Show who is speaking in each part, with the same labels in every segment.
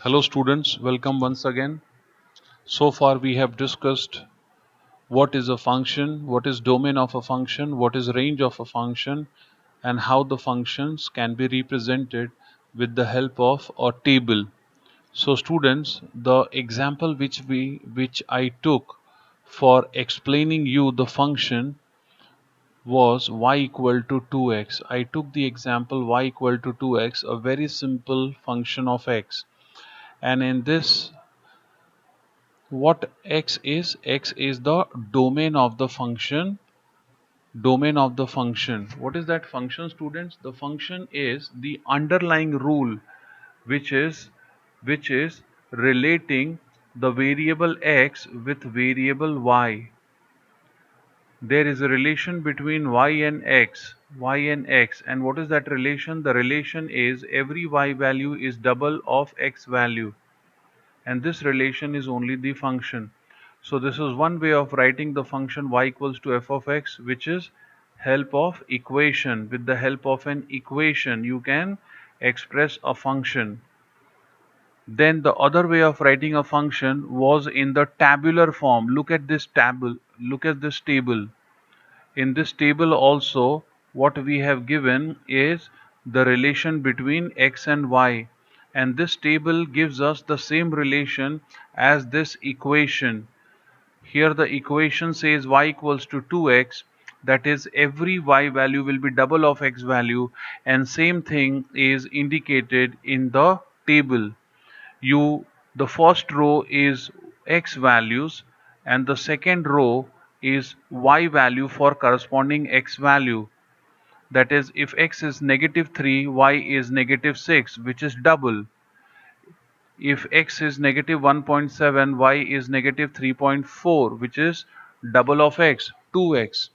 Speaker 1: Hello students, welcome once again. So far we have discussed what is a function, what is domain of a function, what is range of a function, and how the functions can be represented with the help of a table. So students, the example which I took for explaining you the function was y equal to 2x. I took the example y equal to 2x, a very simple function of x. And in this, what x is the domain of the function. What is that function, students? The function is the underlying rule which is relating the variable x with variable y. There is a relation between y and x, and what is that relation? The relation is every y value is double of x value, and this relation is only the function. So this is one way of writing the function y equals to f of x, which is help of equation. With the help of an equation you can express a function. Then the other way of writing a function was in the tabular form. Look at this table. In this table also, what we have given is the relation between x and y, and this table gives us the same relation as this equation. Here the equation says y equals to 2x, that is every y value will be double of x value, and same thing is indicated in the table. The first row is x values and the second row is y value for corresponding x value. That is, if x is -3, y is -6, which is double. If x is -1.7, y is -3.4, which is double of x, 2x.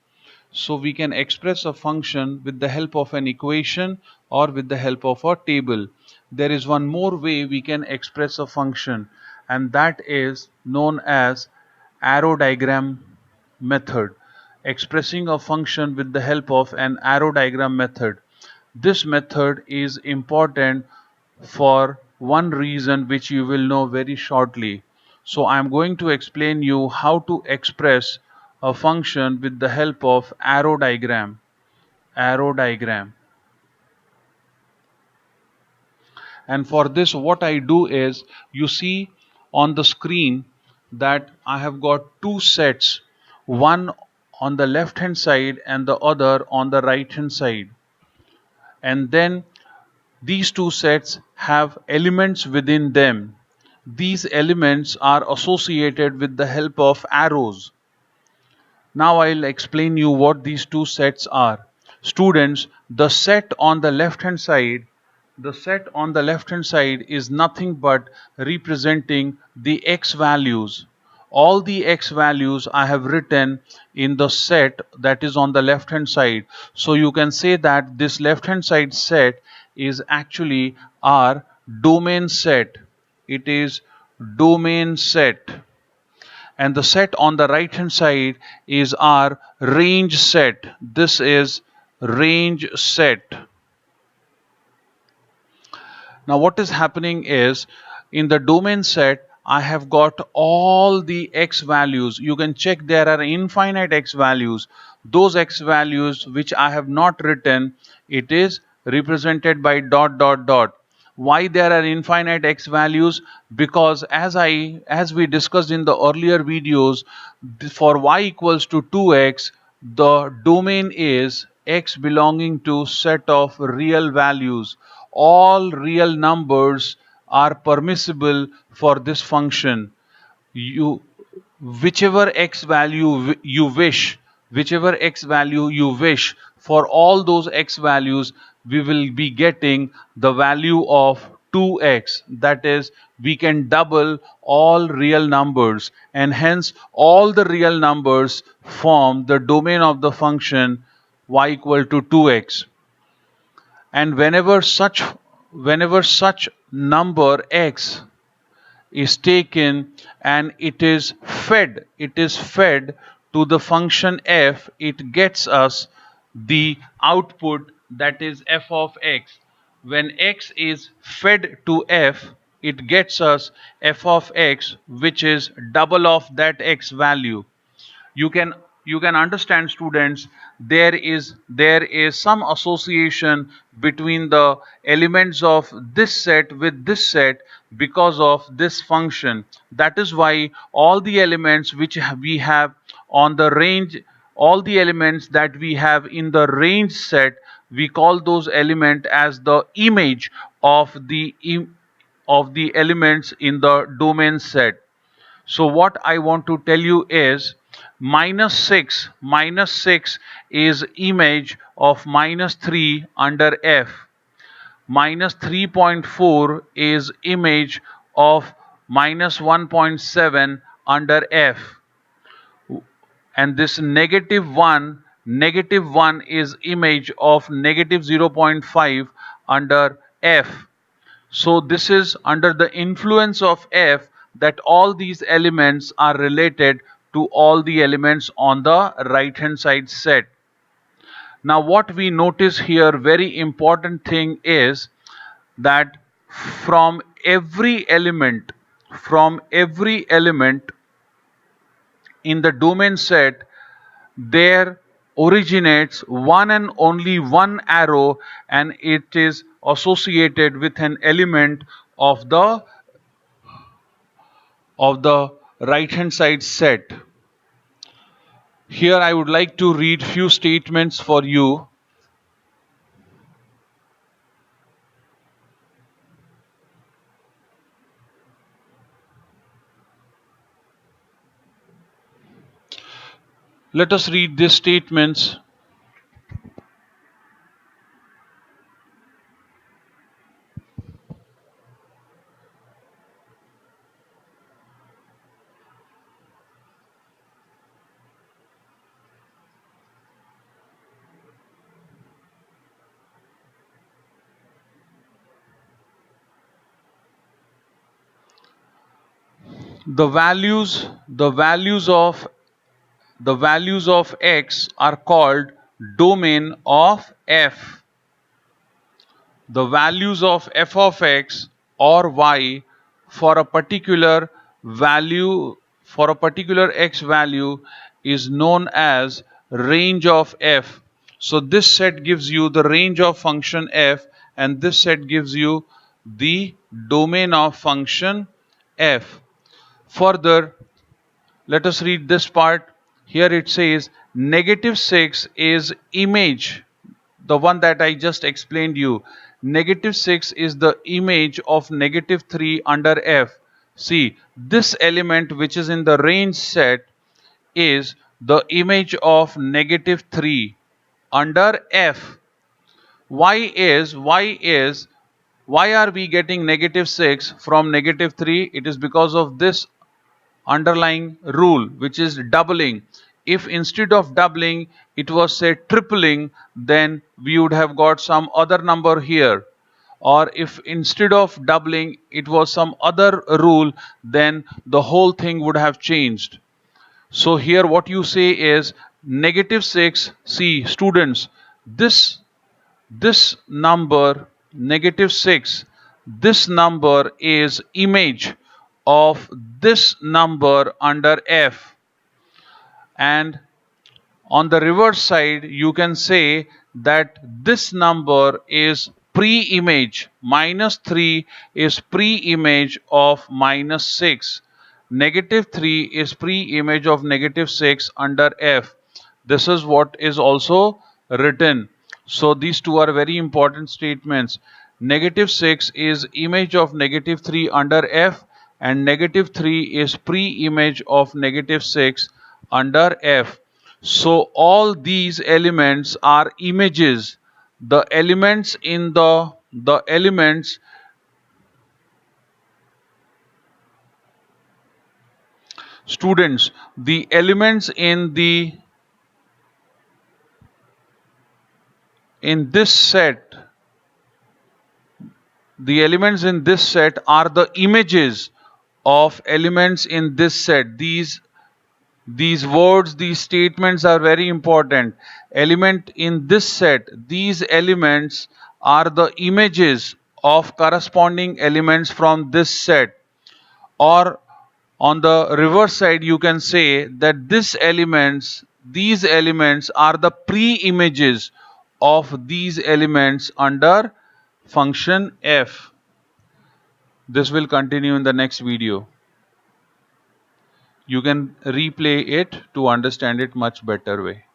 Speaker 1: So we can express a function with the help of an equation or with the help of a table. There is one more way we can express a function, and that is known as arrow diagram method. Expressing a function with the help of an arrow diagram method. This method is important for one reason which you will know very shortly. So I am going to explain you how to express a function with the help of arrow diagram. And for this, what I do is, you see on the screen that I have got two sets, one on the left hand side and the other on the right hand side. And then these two sets have elements within them. These elements are associated with the help of arrows. Now I'll explain you what these two sets are. Students, the set on the left hand side is nothing but representing the x values. All the x values I have written in the set that is on the left hand side. So you can say that this left hand side set is actually our domain set. It is domain set. And the set on the right hand side is our range set. This is range set. Now what is happening is, in the domain set I have got all the x values. You can check there are infinite x values. Those x values which I have not written, it is represented by dot dot dot. Why there are infinite x values? Because as we discussed in the earlier videos, for y equals to 2x, the domain is x belonging to set of real values. All real numbers are permissible for this function. You whichever x value you wish, whichever x value you wish, for all those x values we will be getting the value of 2x. That is, we can double all real numbers, and hence all the real numbers form the domain of the function y equal to 2x. And whenever such number x is taken and it is fed to the function f, it gets us the output, that is f of x. When x is fed to f, it gets us f of x, which is double of that x value. You can understand, students, there is some association between the elements of this set with this set because of this function. That is why all the elements which we have on the range, all the elements that we have in the range set, we call those element as the image of the elements in the domain set. So what I want to tell you is minus 6 is image of minus 3 under f. Minus 3.4 is image of minus 1.7 under f. And this negative 1 is image of negative 0.5 under f. So this is under the influence of f that all these elements are related to all the elements on the right hand side set. Now what we notice here, very important thing is that from every element in the domain set, there originates one and only one arrow, and it is associated with an element of the right hand side set. Here I would like to read few statements for you. Let us read these statements. The values of x are called domain of f. The values of f of x or y for a particular x value is known as range of f. So this set gives you the range of function f, and this set gives you the domain of function f. Further, let us read this part. Here it says negative 6 is image, the one that I just explained you. Negative 6 is the image of negative 3 under f. See, this element which is in the range set is the image of negative 3 under f. Why are we getting negative 6 from negative 3? It is because of this underlying rule, which is doubling. If instead of doubling it was, say, tripling, then we would have got some other number here. Or if instead of doubling it was some other rule, then the whole thing would have changed. So here what you say is negative 6. See, students, this number negative 6, this number is image of this number under f, and on the reverse side you can say that this number is pre-image. Minus 3 is pre-image of minus 6. Negative 3 is pre-image of negative 6 under f. This is what is also written. So these two are very important statements. Negative 6 is image of negative 3 under f, and negative 3 is pre-image of negative 6 under f. So all these elements are images. The elements in the elements students, the elements in this set, the elements in this set are the images of elements in this set. These words, these statements are very important. Element in this set, these elements are the images of corresponding elements from this set, or on the reverse side you can say that these elements are the pre-images of these elements under function f. This will continue in the next video. You can replay it to understand it much better way.